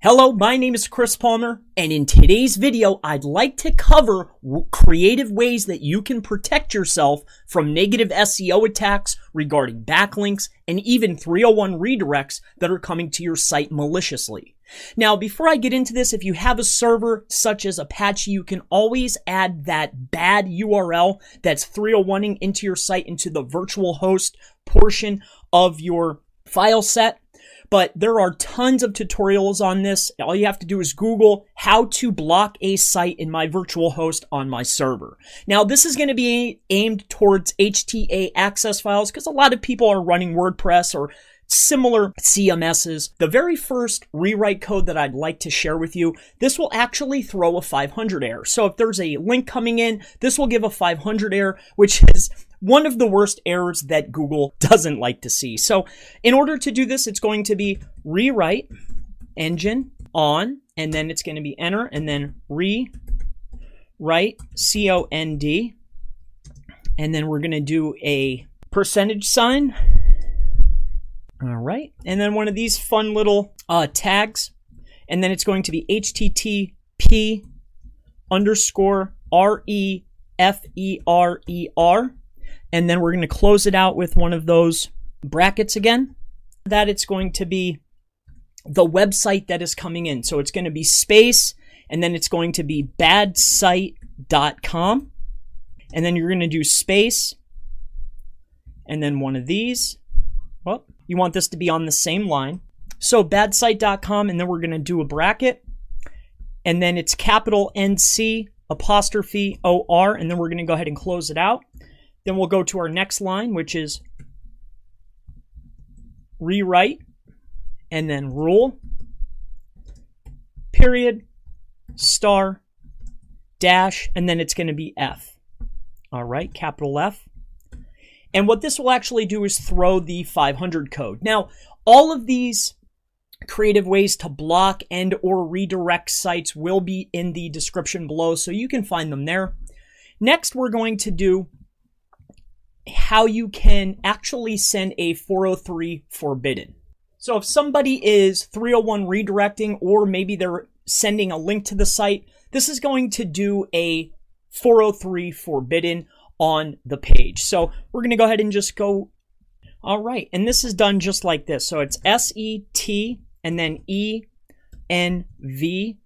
Hello, my name is Chris Palmer, and in today's video, I'd like to cover creative ways that you can protect yourself from negative SEO attacks regarding backlinks and even 301 redirects that are coming to your site maliciously. Now, before I get into this, if you have a server such as Apache, you can always add that bad URL that's 301ing into your site into the virtual host portion of your file set. But there are tons of tutorials on this. All you have to do is Google how to block a site in my virtual host on my server. Now, this is going to be aimed towards HTA access files because a lot of people are running WordPress or similar CMSs. The very first rewrite code that I'd like to share with you, this will actually throw a 500 error. So if there's a link coming in, this will give a 500 error, which is one of the worst errors that Google doesn't like to see. So in order to do this, it's going to be rewrite engine on, and then it's going to be enter, and then rewrite COND, and then we're going to do a %sign. All right, and then one of these fun little tags, and then it's going to be HTTP _REFERER. And then we're going to close it out with one of those brackets again. That it's going to be the website that is coming in. So it's going to be space, and then it's going to be badsite.com. And then you're going to do space, and then one of these. Well, you want this to be on the same line. So badsite.com, and then we're going to do a bracket. And then it's capital NC apostrophe OR, and then we're going to go ahead and close it out. Then we'll go to our next line, which is rewrite, and then rule, period, star, dash, and then it's going to be F. All right, capital F. And what this will actually do is throw the 500 code. Now, all of these creative ways to block and or redirect sites will be in the description below, so you can find them there. Next, we're going to do how you can actually send a 403 forbidden. So if somebody is 301 redirecting, or maybe they're sending a link to the site, this is going to do a 403 forbidden on the page. So we're going to go ahead and just go. All right. And this is done just like this. So it's SET and then ENVIFNOCASE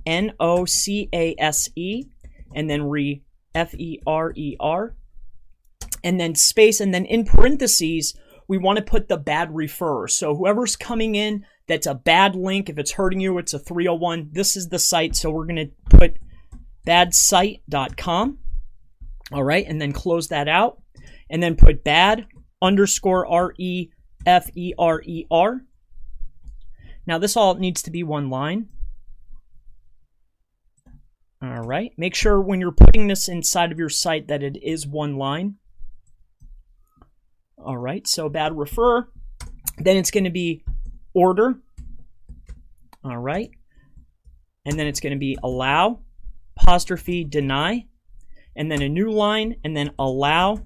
and then FERER, and then space, and then in parentheses, we want to put the bad referrer. So whoever's coming in, that's a bad link. If it's hurting you, it's a 301. This is the site. So we're going to put badsite.com. All right. And then close that out, and then put bad _REFERER. Now this all needs to be one line. All right, make sure when you're putting this inside of your site that it is one line. All right, so bad refer. Then it's going to be order. All right, and then it's going to be allow, apostrophe, deny, and then a new line, and then allow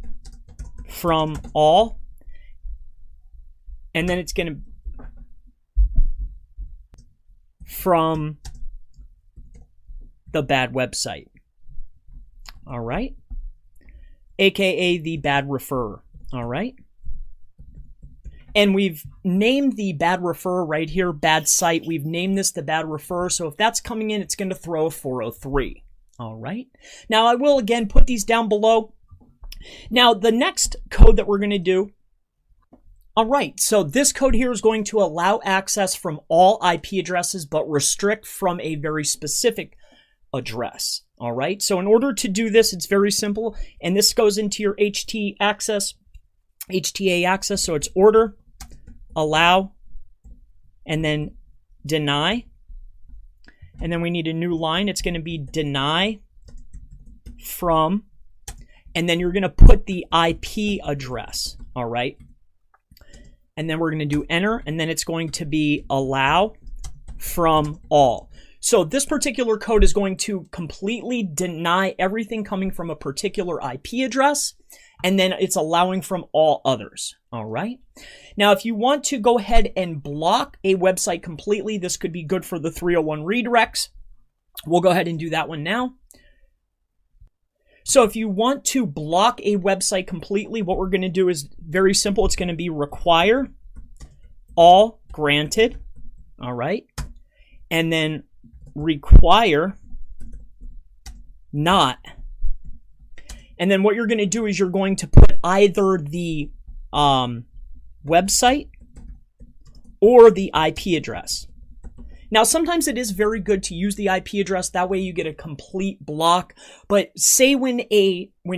from all. And then it's going to from the bad website. All right. AKA the bad referrer. All right. And we've named the bad referrer right here, bad site. We've named this the bad referrer. So if that's coming in, it's going to throw a 403. All right. Now I will again put these down below. Now the next code that we're going to do. All right. So this code here is going to allow access from all IP addresses, but restrict from a very specific address. All right. So in order to do this, it's very simple. And this goes into your HTA access. So it's order, allow, and then deny. And then we need a new line. It's going to be deny from, and then you're going to put the IP address. All right. And then we're going to do enter, and then it's going to be allow from all. So this particular code is going to completely deny everything coming from a particular IP address, and then it's allowing from all others. All right. Now, if you want to go ahead and block a website completely, this could be good for the 301 redirects. We'll go ahead and do that one now. So if you want to block a website completely, what we're going to do is very simple. It's going to be require all granted. All right. And then require not. And then what you're going to do is you're going to put either the website or the IP address. Now, sometimes it is very good to use the IP address. That way you get a complete block. But say when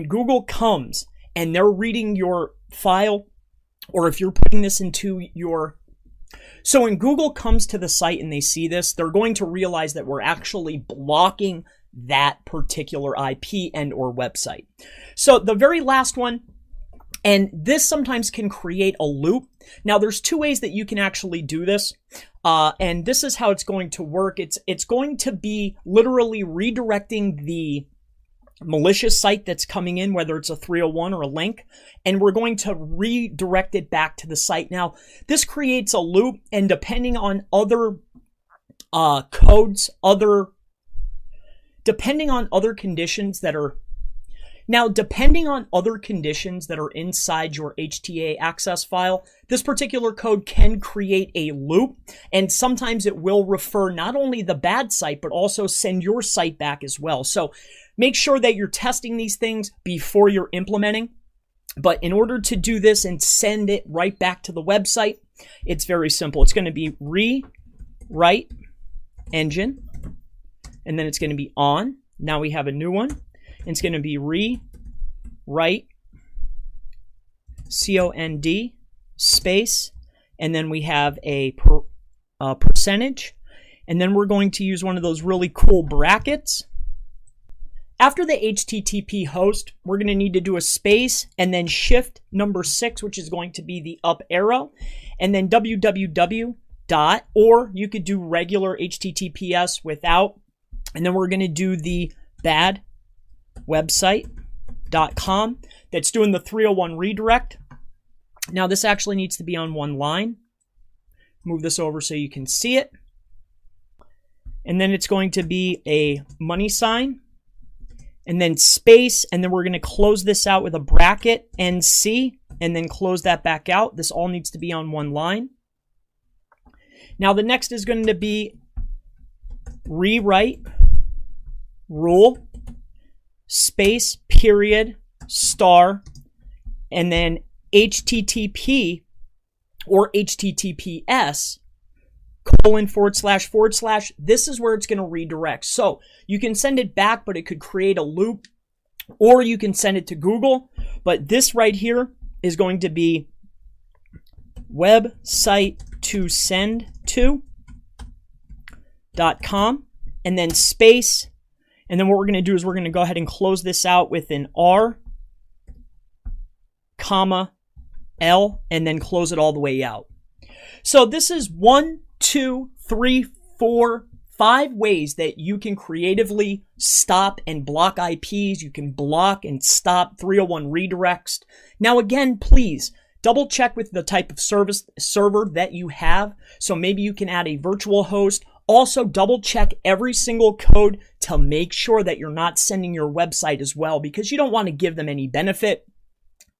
Google comes and they're reading your file, or if you're putting this into your... So when Google comes to the site and they see this, they're going to realize that we're actually blocking that particular IP and or website. So the very last one, and this sometimes can create a loop. Now, there's two ways that you can actually do this. And this is how it's going to work. It's going to be literally redirecting the malicious site that's coming in, whether it's a 301 or a link, and we're going to redirect it back to the site. Now, this creates a loop, and depending on other codes, depending on other conditions that are inside your HTA access file, this particular code can create a loop, and sometimes it will refer not only the bad site, but also send your site back as well. So make sure that you're testing these things before you're implementing. But in order to do this and send it right back to the website, it's very simple. It's going to be rewrite engine, and then it's going to be on. Now we have a new one. It's going to be rewrite COND space, and then we have a percentage, and then we're going to use one of those really cool brackets. After the HTTP host, we're going to need to do a space and then shift number 6, which is going to be the up arrow, and then www dot, or you could do regular HTTPS without, and then we're going to do the bad website.com that's doing the 301 redirect. Now this actually needs to be on one line. Move this over so you can see it. And then it's going to be a money sign and then space, and then we're going to close this out with a bracket NC and then close that back out. This all needs to be on one line. Now the next is going to be rewrite rule space period star and then HTTP or HTTPS colon // this is where it's going to redirect. So you can send it back, but it could create a loop, or you can send it to Google. But this right here is going to be website to send to.com and then space. And then what we're going to do is we're going to go ahead and close this out with an R, comma, L, and then close it all the way out. So this is 1, 2, 3, 4, 5 ways that you can creatively stop and block IPs. You can block and stop 301 redirects. Now again, please double check with the type of server that you have. So maybe you can add a virtual host. Also, double check every single code to make sure that you're not sending your website as well, because you don't want to give them any benefit.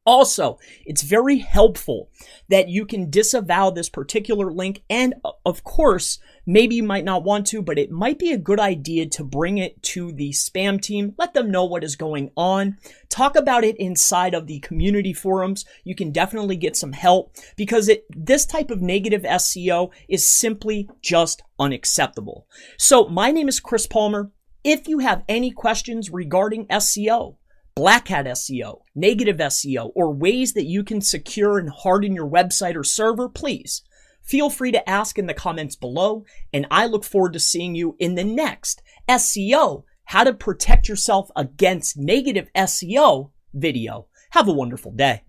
Also, it's very helpful that you can disavow this particular link. And of course, maybe you might not want to, but it might be a good idea to bring it to the spam team. Let them know what is going on. Talk about it inside of the community forums. You can definitely get some help, because this type of negative SEO is simply just unacceptable. So my name is Chris Palmer. If you have any questions regarding SEO, Black Hat SEO, negative SEO, or ways that you can secure and harden your website or server, please feel free to ask in the comments below, and I look forward to seeing you in the next SEO, how to protect yourself against negative SEO video. Have a wonderful day.